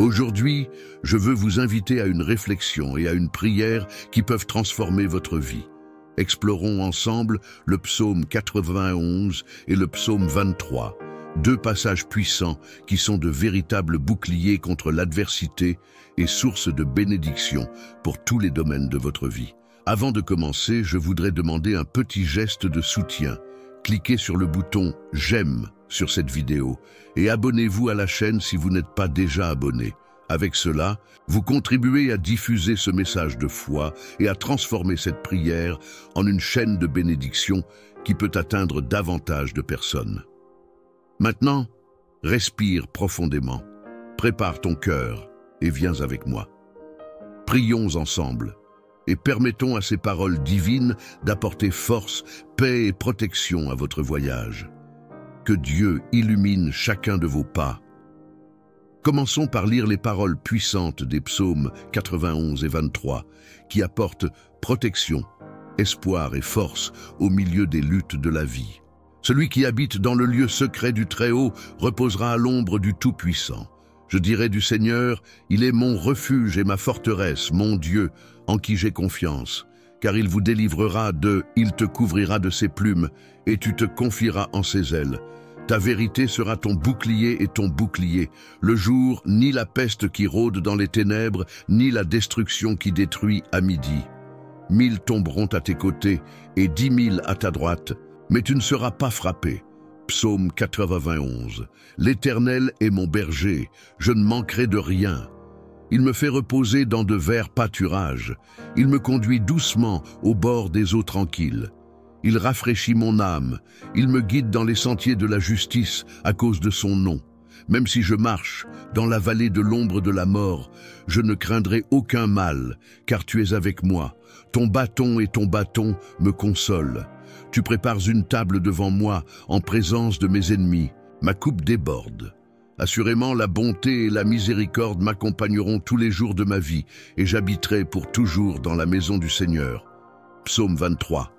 Aujourd'hui, je veux vous inviter à une réflexion et à une prière qui peuvent transformer votre vie. Explorons ensemble le psaume 91 et le psaume 23, deux passages puissants qui sont de véritables boucliers contre l'adversité et source de bénédiction pour tous les domaines de votre vie. Avant de commencer, je voudrais demander un petit geste de soutien. Cliquez sur le bouton « J'aime » sur cette vidéo et abonnez-vous à la chaîne si vous n'êtes pas déjà abonné. Avec cela, vous contribuez à diffuser ce message de foi et à transformer cette prière en une chaîne de bénédiction qui peut atteindre davantage de personnes. Maintenant, respire profondément, prépare ton cœur et viens avec moi. Prions ensemble et permettons à ces paroles divines d'apporter force, paix et protection à votre voyage. Que Dieu illumine chacun de vos pas. Commençons par lire les paroles puissantes des psaumes 91 et 23 qui apportent protection, espoir et force au milieu des luttes de la vie. Celui qui habite dans le lieu secret du Très-Haut reposera à l'ombre du Tout-Puissant. Je dirai du Seigneur, il est mon refuge et ma forteresse, mon Dieu, en qui j'ai confiance. Car il vous délivrera il te couvrira de ses plumes, et tu te confieras en ses ailes. Ta vérité sera ton bouclier et ton bouclier. Le jour, ni la peste qui rôde dans les ténèbres, ni la destruction qui détruit à midi. 1000 tomberont à tes côtés, et 10 000 à ta droite, mais tu ne seras pas frappé. Psaume 91. L'Éternel est mon berger, je ne manquerai de rien. Il me fait reposer dans de verts pâturages. Il me conduit doucement au bord des eaux tranquilles. Il rafraîchit mon âme. Il me guide dans les sentiers de la justice à cause de son nom. Même si je marche dans la vallée de l'ombre de la mort, je ne craindrai aucun mal, car tu es avec moi. Ton bâton et ton bâton me consolent. Tu prépares une table devant moi en présence de mes ennemis. Ma coupe déborde. Assurément, la bonté et la miséricorde m'accompagneront tous les jours de ma vie, et j'habiterai pour toujours dans la maison du Seigneur. Psaume 23.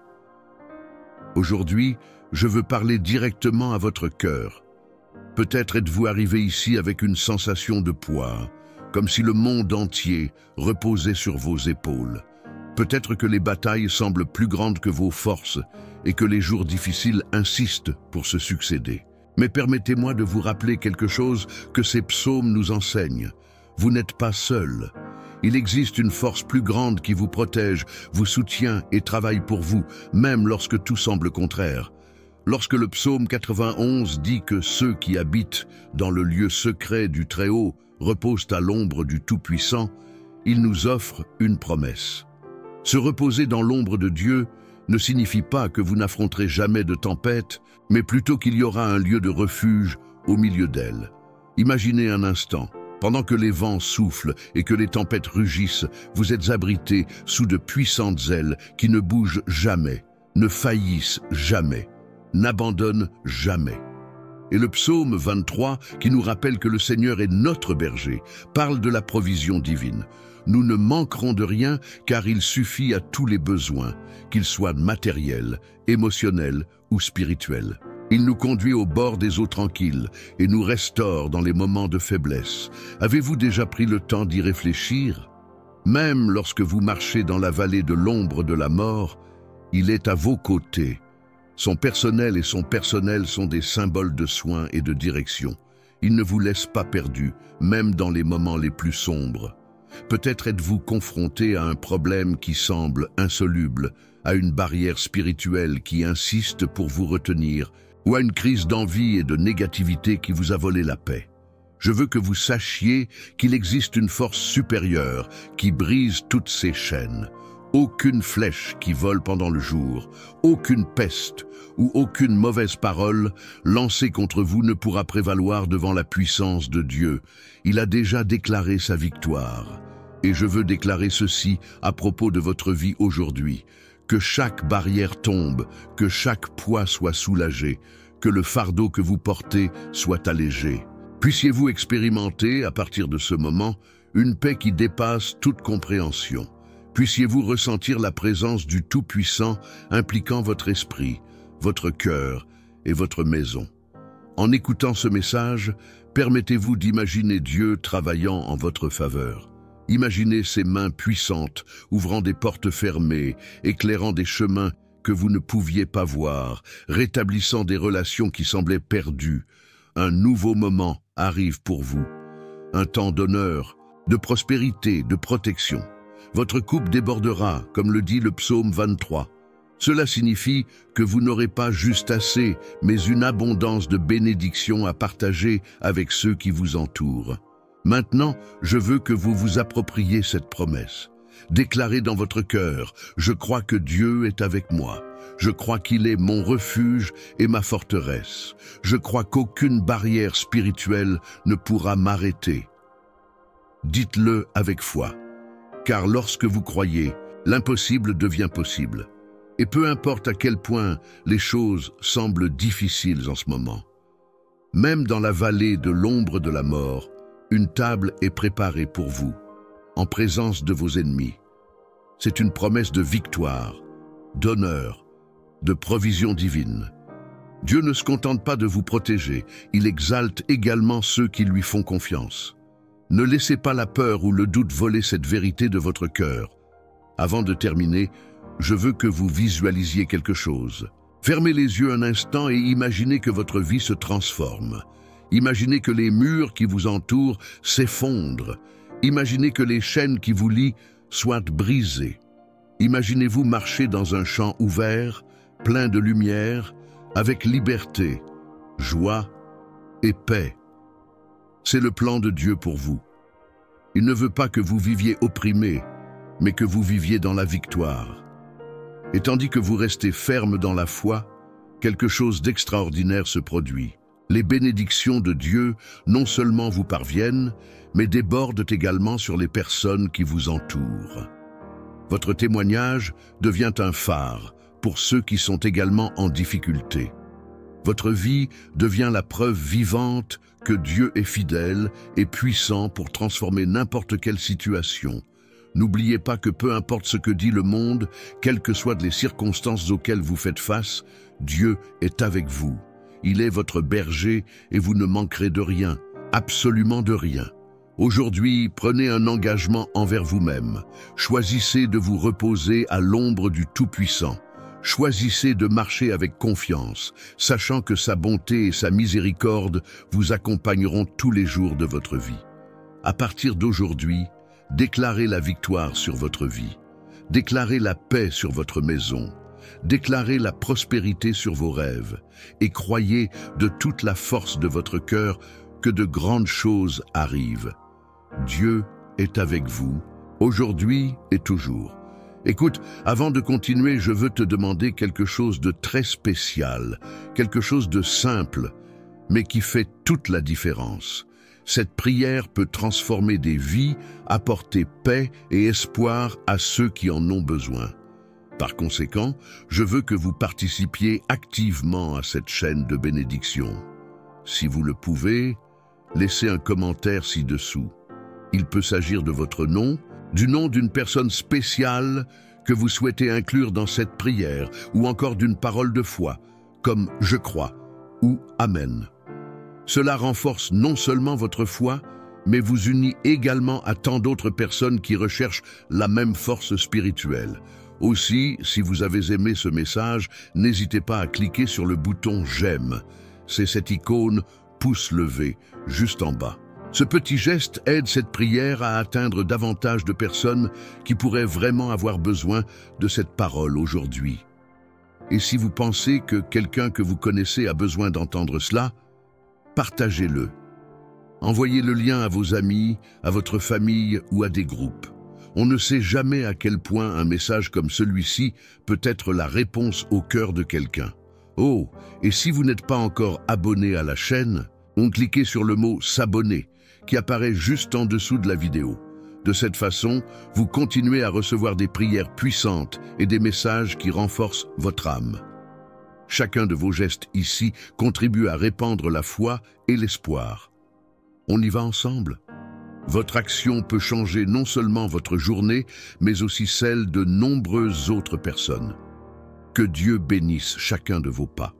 Aujourd'hui, je veux parler directement à votre cœur. Peut-être êtes-vous arrivé ici avec une sensation de poids, comme si le monde entier reposait sur vos épaules. Peut-être que les batailles semblent plus grandes que vos forces et que les jours difficiles insistent pour se succéder. Mais permettez-moi de vous rappeler quelque chose que ces psaumes nous enseignent. Vous n'êtes pas seul. Il existe une force plus grande qui vous protège, vous soutient et travaille pour vous, même lorsque tout semble contraire. Lorsque le psaume 91 dit que ceux qui habitent dans le lieu secret du Très-Haut reposent à l'ombre du Tout-Puissant, il nous offre une promesse. Se reposer dans l'ombre de Dieu ne signifie pas que vous n'affronterez jamais de tempête, mais plutôt qu'il y aura un lieu de refuge au milieu d'elle. Imaginez un instant, pendant que les vents soufflent et que les tempêtes rugissent, vous êtes abrités sous de puissantes ailes qui ne bougent jamais, ne faillissent jamais, n'abandonnent jamais. Et le psaume 23, qui nous rappelle que le Seigneur est notre berger, parle de la provision divine. Nous ne manquerons de rien car il suffit à tous les besoins, qu'ils soient matériels, émotionnels ou spirituels. Il nous conduit au bord des eaux tranquilles et nous restaure dans les moments de faiblesse. Avez-vous déjà pris le temps d'y réfléchir? Même lorsque vous marchez dans la vallée de l'ombre de la mort, il est à vos côtés. Son personnel et son personnel sont des symboles de soins et de direction. Il ne vous laisse pas perdus, même dans les moments les plus sombres. Peut-être êtes-vous confronté à un problème qui semble insoluble, à une barrière spirituelle qui insiste pour vous retenir, ou à une crise d'envie et de négativité qui vous a volé la paix. Je veux que vous sachiez qu'il existe une force supérieure qui brise toutes ces chaînes. Aucune flèche qui vole pendant le jour, aucune peste ou aucune mauvaise parole lancée contre vous ne pourra prévaloir devant la puissance de Dieu. Il a déjà déclaré sa victoire. Et je veux déclarer ceci à propos de votre vie aujourd'hui. Que chaque barrière tombe, que chaque poids soit soulagé, que le fardeau que vous portez soit allégé. Puissiez-vous expérimenter, à partir de ce moment, une paix qui dépasse toute compréhension. Puissiez-vous ressentir la présence du Tout-Puissant impliquant votre esprit, votre cœur et votre maison. En écoutant ce message, Permettez-vous d'imaginer Dieu travaillant en votre faveur. Imaginez ses mains puissantes, ouvrant des portes fermées, éclairant des chemins que vous ne pouviez pas voir, rétablissant des relations qui semblaient perdues. Un nouveau moment arrive pour vous. Un temps d'honneur, de prospérité, de protection. Votre coupe débordera, comme le dit le psaume 23. Cela signifie que vous n'aurez pas juste assez, mais une abondance de bénédictions à partager avec ceux qui vous entourent. Maintenant, je veux que vous vous appropriez cette promesse. Déclarez dans votre cœur, « Je crois que Dieu est avec moi. Je crois qu'il est mon refuge et ma forteresse. Je crois qu'aucune barrière spirituelle ne pourra m'arrêter. » Dites-le avec foi, car lorsque vous croyez, l'impossible devient possible. Et peu importe à quel point les choses semblent difficiles en ce moment. Même dans la vallée de l'ombre de la mort, une table est préparée pour vous, en présence de vos ennemis. C'est une promesse de victoire, d'honneur, de provision divine. Dieu ne se contente pas de vous protéger, il exalte également ceux qui lui font confiance. Ne laissez pas la peur ou le doute voler cette vérité de votre cœur. Avant de terminer, je veux que vous visualisiez quelque chose. Fermez les yeux un instant et imaginez que votre vie se transforme. Imaginez que les murs qui vous entourent s'effondrent. Imaginez que les chaînes qui vous lient soient brisées. Imaginez-vous marcher dans un champ ouvert, plein de lumière, avec liberté, joie et paix. C'est le plan de Dieu pour vous. Il ne veut pas que vous viviez opprimé, mais que vous viviez dans la victoire. Et tandis que vous restez ferme dans la foi, quelque chose d'extraordinaire se produit. Les bénédictions de Dieu non seulement vous parviennent, mais débordent également sur les personnes qui vous entourent. Votre témoignage devient un phare pour ceux qui sont également en difficulté. Votre vie devient la preuve vivante que Dieu est fidèle et puissant pour transformer n'importe quelle situation. N'oubliez pas que peu importe ce que dit le monde, quelles que soient les circonstances auxquelles vous faites face, Dieu est avec vous. Il est votre berger et vous ne manquerez de rien, absolument de rien. Aujourd'hui, prenez un engagement envers vous-même. Choisissez de vous reposer à l'ombre du Tout-Puissant. Choisissez de marcher avec confiance, sachant que sa bonté et sa miséricorde vous accompagneront tous les jours de votre vie. À partir d'aujourd'hui, déclarez la victoire sur votre vie. Déclarez la paix sur votre maison. Déclarez la prospérité sur vos rêves. Et croyez de toute la force de votre cœur que de grandes choses arrivent. Dieu est avec vous, aujourd'hui et toujours. Écoute, avant de continuer, je veux te demander quelque chose de très spécial, quelque chose de simple, mais qui fait toute la différence. Cette prière peut transformer des vies, apporter paix et espoir à ceux qui en ont besoin. Par conséquent, je veux que vous participiez activement à cette chaîne de bénédiction. Si vous le pouvez, laissez un commentaire ci-dessous. Il peut s'agir de votre nom, du nom d'une personne spéciale que vous souhaitez inclure dans cette prière, ou encore d'une parole de foi, comme « Je crois » ou « Amen ». Cela renforce non seulement votre foi, mais vous unit également à tant d'autres personnes qui recherchent la même force spirituelle. Aussi, si vous avez aimé ce message, n'hésitez pas à cliquer sur le bouton « J'aime ». C'est cette icône « pouce levé » juste en bas. Ce petit geste aide cette prière à atteindre davantage de personnes qui pourraient vraiment avoir besoin de cette parole aujourd'hui. Et si vous pensez que quelqu'un que vous connaissez a besoin d'entendre cela, partagez-le. Envoyez le lien à vos amis, à votre famille ou à des groupes. On ne sait jamais à quel point un message comme celui-ci peut être la réponse au cœur de quelqu'un. Oh, et si vous n'êtes pas encore abonné à la chaîne, cliquez sur le mot « S'abonner » qui apparaît juste en dessous de la vidéo. De cette façon, vous continuez à recevoir des prières puissantes et des messages qui renforcent votre âme. Chacun de vos gestes ici contribue à répandre la foi et l'espoir. On y va ensemble? Votre action peut changer non seulement votre journée, mais aussi celle de nombreuses autres personnes. Que Dieu bénisse chacun de vos pas.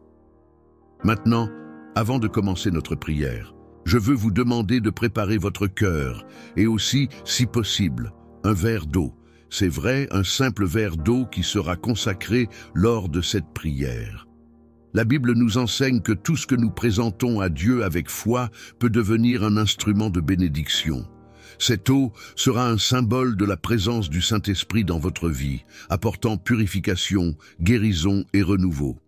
Maintenant, avant de commencer notre prière, Je veux vous demander de préparer votre cœur et aussi, si possible, un verre d'eau. C'est vrai, un simple verre d'eau qui sera consacré lors de cette prière. La Bible nous enseigne que tout ce que nous présentons à Dieu avec foi peut devenir un instrument de bénédiction. Cette eau sera un symbole de la présence du Saint-Esprit dans votre vie, apportant purification, guérison et renouveau.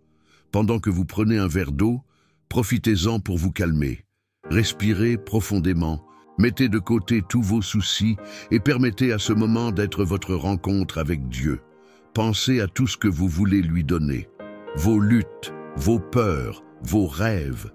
Pendant que vous prenez un verre d'eau, profitez-en pour vous calmer. Respirez profondément, mettez de côté tous vos soucis et permettez à ce moment d'être votre rencontre avec Dieu. Pensez à tout ce que vous voulez lui donner. Vos luttes, vos peurs, vos rêves.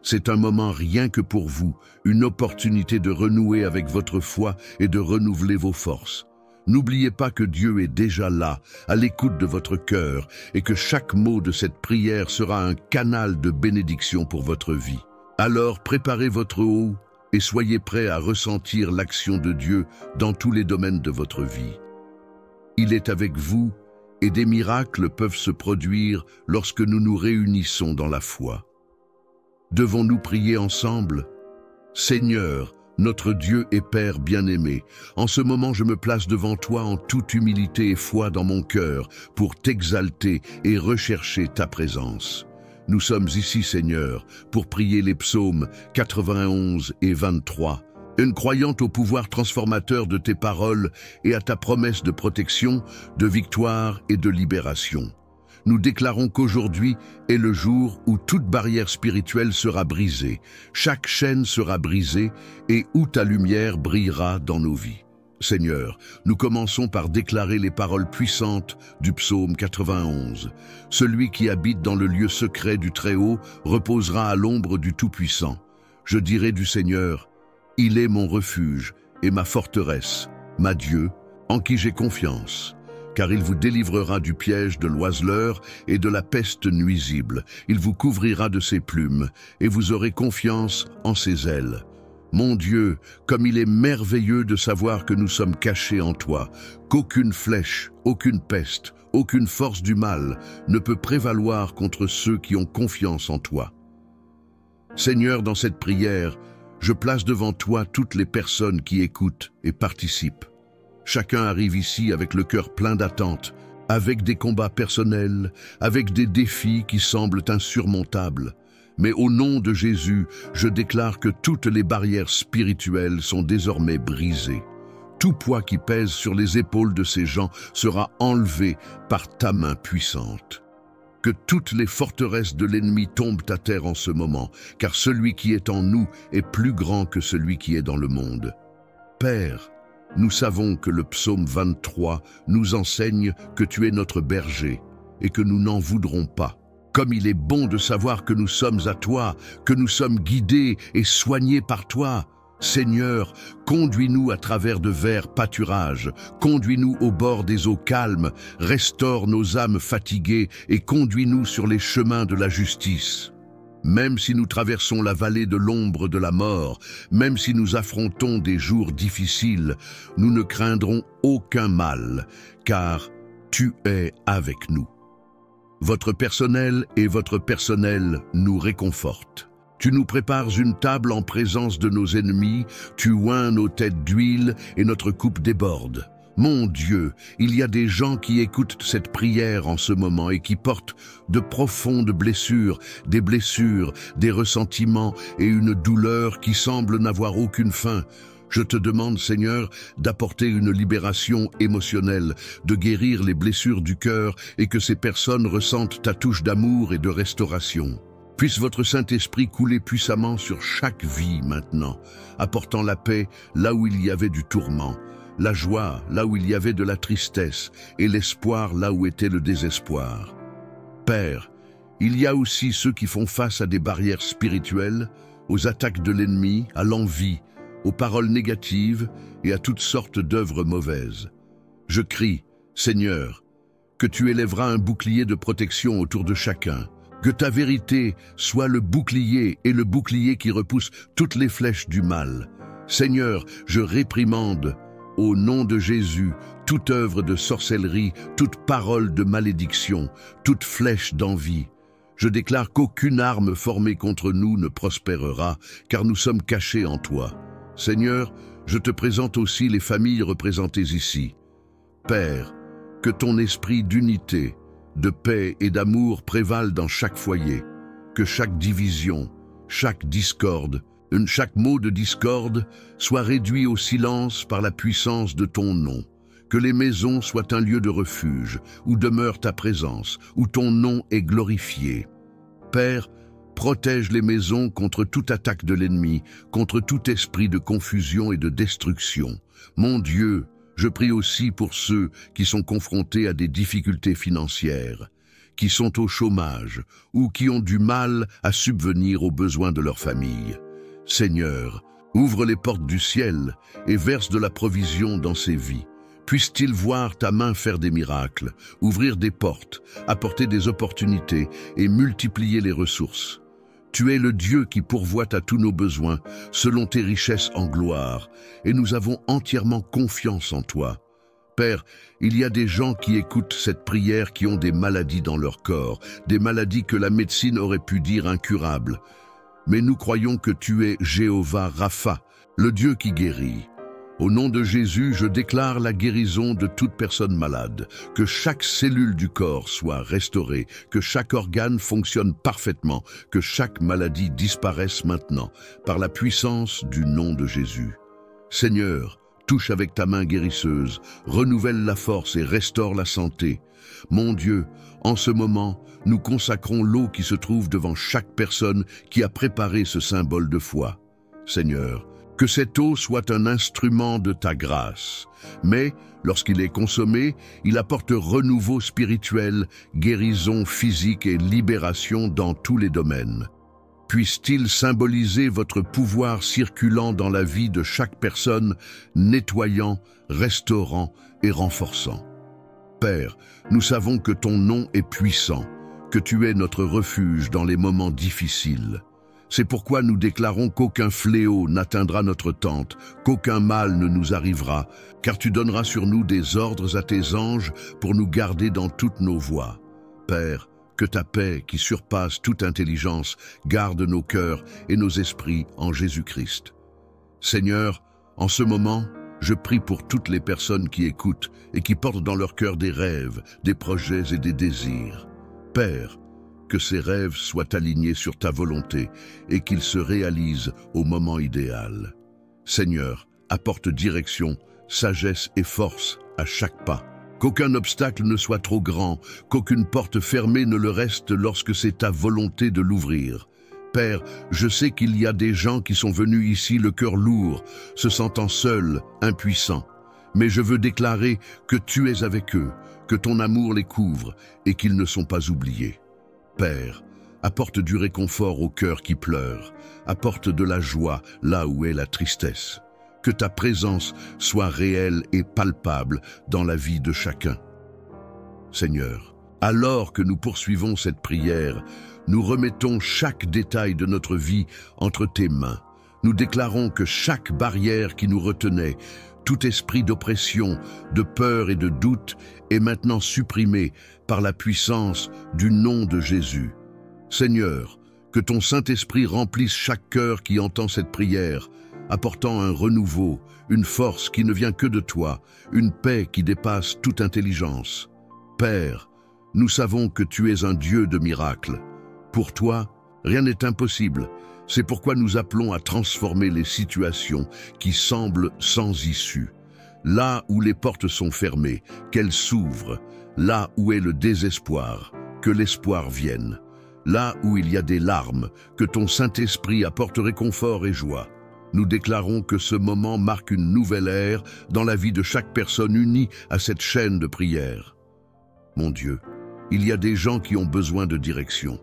C'est un moment rien que pour vous, une opportunité de renouer avec votre foi et de renouveler vos forces. N'oubliez pas que Dieu est déjà là, à l'écoute de votre cœur, et que chaque mot de cette prière sera un canal de bénédiction pour votre vie. Alors préparez votre eau et soyez prêts à ressentir l'action de Dieu dans tous les domaines de votre vie. Il est avec vous et des miracles peuvent se produire lorsque nous nous réunissons dans la foi. Devons-nous prier ensemble? Seigneur, notre Dieu et Père bien-aimé, en ce moment je me place devant toi en toute humilité et foi dans mon cœur pour t'exalter et rechercher ta présence. Nous sommes ici, Seigneur, pour prier les psaumes 91 et 23, une croyante au pouvoir transformateur de tes paroles et à ta promesse de protection, de victoire et de libération. Nous déclarons qu'aujourd'hui est le jour où toute barrière spirituelle sera brisée, chaque chaîne sera brisée et où ta lumière brillera dans nos vies. Seigneur, nous commençons par déclarer les paroles puissantes du psaume 91. Celui qui habite dans le lieu secret du Très-Haut reposera à l'ombre du Tout-Puissant. Je dirai du Seigneur, il est mon refuge et ma forteresse, ma Dieu, en qui j'ai confiance. Car il vous délivrera du piège de l'oiseleur et de la peste nuisible. Il vous couvrira de ses plumes, et vous aurez confiance en ses ailes. Mon Dieu, comme il est merveilleux de savoir que nous sommes cachés en toi, qu'aucune flèche, aucune peste, aucune force du mal ne peut prévaloir contre ceux qui ont confiance en toi. Seigneur, dans cette prière, je place devant toi toutes les personnes qui écoutent et participent. Chacun arrive ici avec le cœur plein d'attentes, avec des combats personnels, avec des défis qui semblent insurmontables. Mais au nom de Jésus, je déclare que toutes les barrières spirituelles sont désormais brisées. Tout poids qui pèse sur les épaules de ces gens sera enlevé par ta main puissante. Que toutes les forteresses de l'ennemi tombent à terre en ce moment, car celui qui est en nous est plus grand que celui qui est dans le monde. Père, nous savons que le psaume 23 nous enseigne que tu es notre berger et que nous n'en voudrons pas. Comme il est bon de savoir que nous sommes à toi, que nous sommes guidés et soignés par toi. Seigneur, conduis-nous à travers de verts pâturages, conduis-nous au bord des eaux calmes, restaure nos âmes fatiguées et conduis-nous sur les chemins de la justice. Même si nous traversons la vallée de l'ombre de la mort, même si nous affrontons des jours difficiles, nous ne craindrons aucun mal, car tu es avec nous. Votre personnel et votre personnel nous réconfortent. Tu nous prépares une table en présence de nos ennemis, tu oins nos têtes d'huile et notre coupe déborde. Mon Dieu, il y a des gens qui écoutent cette prière en ce moment et qui portent de profondes blessures, des ressentiments et une douleur qui semble n'avoir aucune fin. Je te demande, Seigneur, d'apporter une libération émotionnelle, de guérir les blessures du cœur et que ces personnes ressentent ta touche d'amour et de restauration. Puisse votre Saint-Esprit couler puissamment sur chaque vie maintenant, apportant la paix là où il y avait du tourment, la joie là où il y avait de la tristesse et l'espoir là où était le désespoir. Père, il y a aussi ceux qui font face à des barrières spirituelles, aux attaques de l'ennemi, à l'envie, aux paroles négatives et à toutes sortes d'œuvres mauvaises. Je crie, Seigneur, que tu élèveras un bouclier de protection autour de chacun, que ta vérité soit le bouclier et le bouclier qui repousse toutes les flèches du mal. Seigneur, je réprimande, au nom de Jésus, toute œuvre de sorcellerie, toute parole de malédiction, toute flèche d'envie. Je déclare qu'aucune arme formée contre nous ne prospérera, car nous sommes cachés en toi. Seigneur, je te présente aussi les familles représentées ici. Père, que ton esprit d'unité, de paix et d'amour prévale dans chaque foyer, que chaque division, chaque discorde, chaque mot de discorde soit réduit au silence par la puissance de ton nom. Que les maisons soient un lieu de refuge, où demeure ta présence, où ton nom est glorifié. Père, protège les maisons contre toute attaque de l'ennemi, contre tout esprit de confusion et de destruction. Mon Dieu, je prie aussi pour ceux qui sont confrontés à des difficultés financières, qui sont au chômage ou qui ont du mal à subvenir aux besoins de leur famille. Seigneur, ouvre les portes du ciel et verse de la provision dans ces vies. Puisse-t-il voir ta main faire des miracles, ouvrir des portes, apporter des opportunités et multiplier les ressources. Tu es le Dieu qui pourvoit à tous nos besoins, selon tes richesses en gloire, et nous avons entièrement confiance en toi. Père, il y a des gens qui écoutent cette prière qui ont des maladies dans leur corps, des maladies que la médecine aurait pu dire incurables. Mais nous croyons que tu es Jéhovah Rapha, le Dieu qui guérit. Au nom de Jésus, je déclare la guérison de toute personne malade, que chaque cellule du corps soit restaurée, que chaque organe fonctionne parfaitement, que chaque maladie disparaisse maintenant, par la puissance du nom de Jésus. Seigneur, touche avec ta main guérisseuse, renouvelle la force et restaure la santé. Mon Dieu, en ce moment, nous consacrons l'eau qui se trouve devant chaque personne qui a préparé ce symbole de foi. Seigneur, que cette eau soit un instrument de ta grâce, mais, lorsqu'il est consommé, il apporte renouveau spirituel, guérison physique et libération dans tous les domaines. Puisse-t-il symboliser votre pouvoir circulant dans la vie de chaque personne, nettoyant, restaurant et renforçant. Père, nous savons que ton nom est puissant, que tu es notre refuge dans les moments difficiles. C'est pourquoi nous déclarons qu'aucun fléau n'atteindra notre tente, qu'aucun mal ne nous arrivera, car tu donneras sur nous des ordres à tes anges pour nous garder dans toutes nos voies. Père, que ta paix, qui surpasse toute intelligence, garde nos cœurs et nos esprits en Jésus-Christ. Seigneur, en ce moment, je prie pour toutes les personnes qui écoutent et qui portent dans leur cœur des rêves, des projets et des désirs. Père, que ces rêves soient alignés sur ta volonté et qu'ils se réalisent au moment idéal. Seigneur, apporte direction, sagesse et force à chaque pas. Qu'aucun obstacle ne soit trop grand, qu'aucune porte fermée ne le reste lorsque c'est ta volonté de l'ouvrir. Père, je sais qu'il y a des gens qui sont venus ici le cœur lourd, se sentant seuls, impuissants. Mais je veux déclarer que tu es avec eux, que ton amour les couvre et qu'ils ne sont pas oubliés. Père, apporte du réconfort au cœur qui pleure, apporte de la joie là où est la tristesse. Que ta présence soit réelle et palpable dans la vie de chacun. Seigneur, alors que nous poursuivons cette prière, nous remettons chaque détail de notre vie entre tes mains. Nous déclarons que chaque barrière qui nous retenait, tout esprit d'oppression, de peur et de doute est maintenant supprimé par la puissance du nom de Jésus. Seigneur, que ton Saint-Esprit remplisse chaque cœur qui entend cette prière, apportant un renouveau, une force qui ne vient que de toi, une paix qui dépasse toute intelligence. Père, nous savons que tu es un Dieu de miracles. Pour toi, rien n'est impossible. C'est pourquoi nous appelons à transformer les situations qui semblent sans issue. Là où les portes sont fermées, qu'elles s'ouvrent. Là où est le désespoir, que l'espoir vienne. Là où il y a des larmes, que ton Saint-Esprit apporte réconfort et joie. Nous déclarons que ce moment marque une nouvelle ère dans la vie de chaque personne unie à cette chaîne de prière. Mon Dieu, il y a des gens qui ont besoin de direction.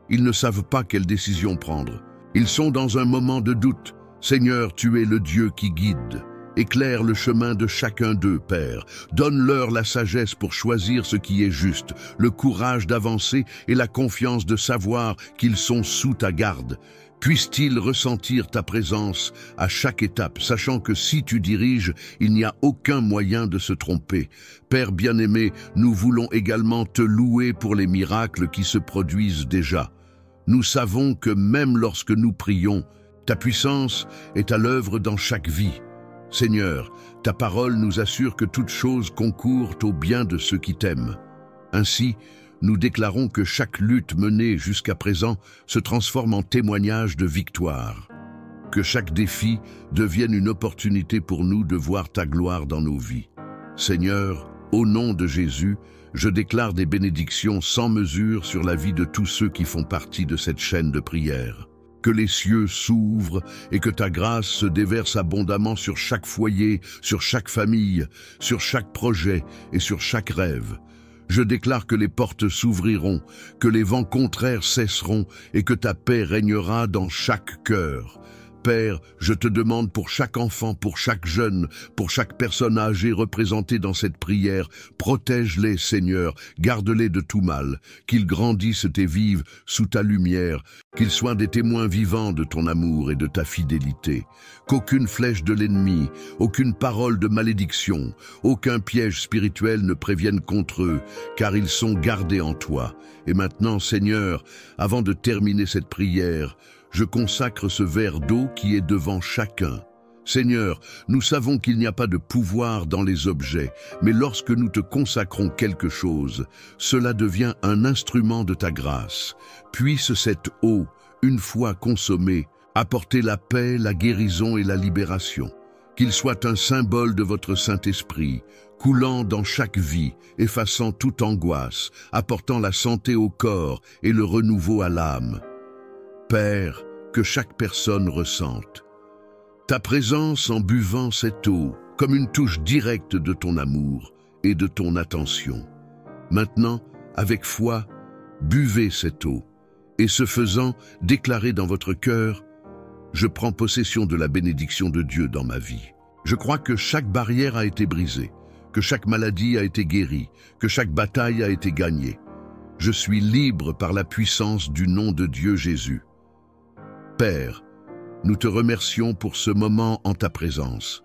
Ils ne savent pas quelle décision prendre. Ils sont dans un moment de doute. Seigneur, tu es le Dieu qui guide. Éclaire le chemin de chacun d'eux, Père. Donne-leur la sagesse pour choisir ce qui est juste, le courage d'avancer et la confiance de savoir qu'ils sont sous ta garde. Puisse-t-il ressentir ta présence à chaque étape, sachant que si tu diriges, il n'y a aucun moyen de se tromper. Père bien-aimé, nous voulons également te louer pour les miracles qui se produisent déjà. Nous savons que même lorsque nous prions, ta puissance est à l'œuvre dans chaque vie. Seigneur, ta parole nous assure que toutes choses concourent au bien de ceux qui t'aiment. Ainsi, nous déclarons que chaque lutte menée jusqu'à présent se transforme en témoignage de victoire. Que chaque défi devienne une opportunité pour nous de voir ta gloire dans nos vies. Seigneur, au nom de Jésus, je déclare des bénédictions sans mesure sur la vie de tous ceux qui font partie de cette chaîne de prière. Que les cieux s'ouvrent et que ta grâce se déverse abondamment sur chaque foyer, sur chaque famille, sur chaque projet et sur chaque rêve. Je déclare que les portes s'ouvriront, que les vents contraires cesseront et que ta paix régnera dans chaque cœur. Père, je te demande pour chaque enfant, pour chaque jeune, pour chaque personne âgée représentée dans cette prière, protège-les, Seigneur, garde-les de tout mal, qu'ils grandissent et vivent sous ta lumière, qu'ils soient des témoins vivants de ton amour et de ta fidélité. Qu'aucune flèche de l'ennemi, aucune parole de malédiction, aucun piège spirituel ne prévienne contre eux, car ils sont gardés en toi. Et maintenant, Seigneur, avant de terminer cette prière, je consacre ce verre d'eau qui est devant chacun. Seigneur, nous savons qu'il n'y a pas de pouvoir dans les objets, mais lorsque nous te consacrons quelque chose, cela devient un instrument de ta grâce. Puisse cette eau, une fois consommée, apporter la paix, la guérison et la libération. Qu'il soit un symbole de votre Saint-Esprit, coulant dans chaque vie, effaçant toute angoisse, apportant la santé au corps et le renouveau à l'âme. Père, que chaque personne ressente ta présence en buvant cette eau, comme une touche directe de ton amour et de ton attention. Maintenant, avec foi, buvez cette eau, et ce faisant, déclarez dans votre cœur: je prends possession de la bénédiction de Dieu dans ma vie. Je crois que chaque barrière a été brisée, que chaque maladie a été guérie, que chaque bataille a été gagnée. Je suis libre par la puissance du nom de Dieu Jésus. Père, nous te remercions pour ce moment en ta présence.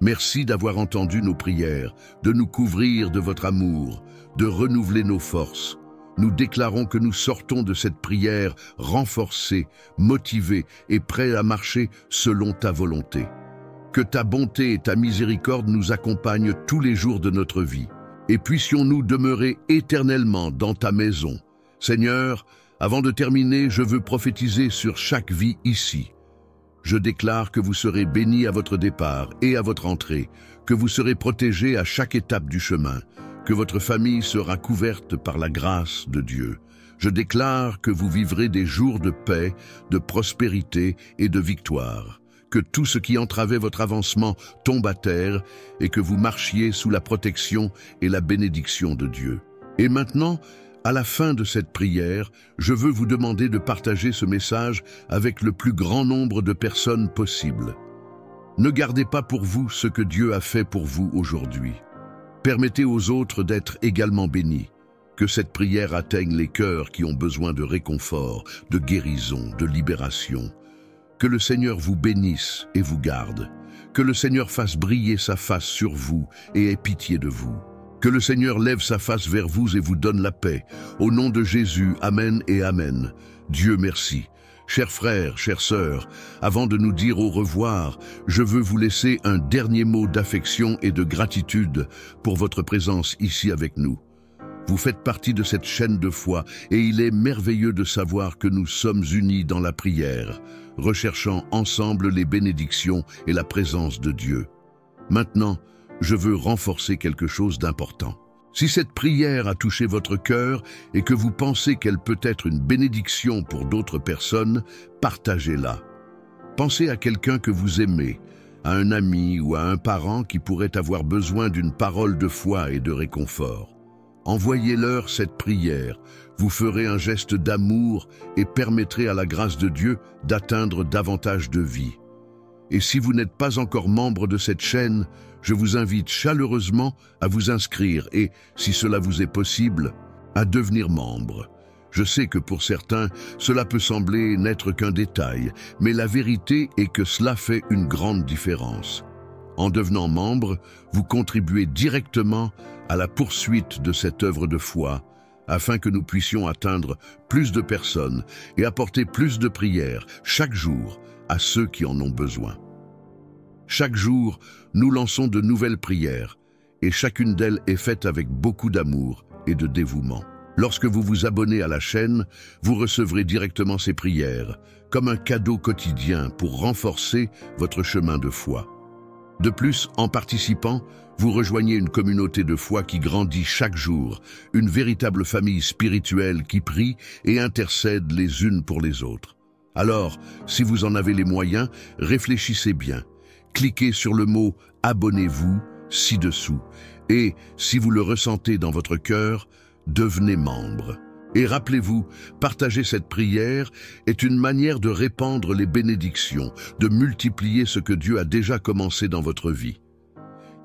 Merci d'avoir entendu nos prières, de nous couvrir de votre amour, de renouveler nos forces. Nous déclarons que nous sortons de cette prière renforcés, motivés et prêts à marcher selon ta volonté. Que ta bonté et ta miséricorde nous accompagnent tous les jours de notre vie, et puissions-nous demeurer éternellement dans ta maison. Seigneur, avant de terminer, je veux prophétiser sur chaque vie ici. Je déclare que vous serez bénis à votre départ et à votre entrée, que vous serez protégés à chaque étape du chemin, que votre famille sera couverte par la grâce de Dieu. Je déclare que vous vivrez des jours de paix, de prospérité et de victoire, que tout ce qui entravait votre avancement tombe à terre et que vous marchiez sous la protection et la bénédiction de Dieu. Et maintenant, à la fin de cette prière, je veux vous demander de partager ce message avec le plus grand nombre de personnes possible. Ne gardez pas pour vous ce que Dieu a fait pour vous aujourd'hui. Permettez aux autres d'être également bénis. Que cette prière atteigne les cœurs qui ont besoin de réconfort, de guérison, de libération. Que le Seigneur vous bénisse et vous garde. Que le Seigneur fasse briller sa face sur vous et ait pitié de vous. Que le Seigneur lève sa face vers vous et vous donne la paix. Au nom de Jésus, Amen et Amen. Dieu merci. Chers frères, chères sœurs, avant de nous dire au revoir, je veux vous laisser un dernier mot d'affection et de gratitude pour votre présence ici avec nous. Vous faites partie de cette chaîne de foi et il est merveilleux de savoir que nous sommes unis dans la prière, recherchant ensemble les bénédictions et la présence de Dieu. Maintenant, je veux renforcer quelque chose d'important. Si cette prière a touché votre cœur et que vous pensez qu'elle peut être une bénédiction pour d'autres personnes, partagez-la. Pensez à quelqu'un que vous aimez, à un ami ou à un parent qui pourrait avoir besoin d'une parole de foi et de réconfort. Envoyez-leur cette prière, vous ferez un geste d'amour et permettrez à la grâce de Dieu d'atteindre davantage de vie. Et si vous n'êtes pas encore membre de cette chaîne, je vous invite chaleureusement à vous inscrire et, si cela vous est possible, à devenir membre. Je sais que pour certains, cela peut sembler n'être qu'un détail, mais la vérité est que cela fait une grande différence. En devenant membre, vous contribuez directement à la poursuite de cette œuvre de foi, afin que nous puissions atteindre plus de personnes et apporter plus de prières chaque jour à ceux qui en ont besoin. Chaque jour, nous lançons de nouvelles prières, et chacune d'elles est faite avec beaucoup d'amour et de dévouement. Lorsque vous vous abonnez à la chaîne, vous recevrez directement ces prières, comme un cadeau quotidien pour renforcer votre chemin de foi. De plus, en participant, vous rejoignez une communauté de foi qui grandit chaque jour, une véritable famille spirituelle qui prie et intercède les unes pour les autres. Alors, si vous en avez les moyens, réfléchissez bien. Cliquez sur le mot « Abonnez-vous » ci-dessous et, si vous le ressentez dans votre cœur, devenez membre. Et rappelez-vous, partager cette prière est une manière de répandre les bénédictions, de multiplier ce que Dieu a déjà commencé dans votre vie.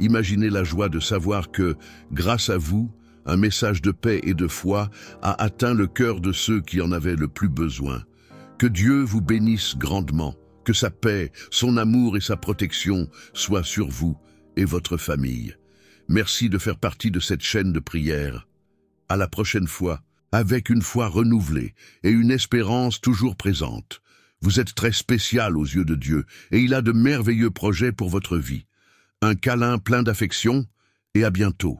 Imaginez la joie de savoir que, grâce à vous, un message de paix et de foi a atteint le cœur de ceux qui en avaient le plus besoin. Que Dieu vous bénisse grandement, que sa paix, son amour et sa protection soient sur vous et votre famille. Merci de faire partie de cette chaîne de prière. À la prochaine fois, avec une foi renouvelée et une espérance toujours présente. Vous êtes très spécial aux yeux de Dieu et il a de merveilleux projets pour votre vie. Un câlin plein d'affection et à bientôt.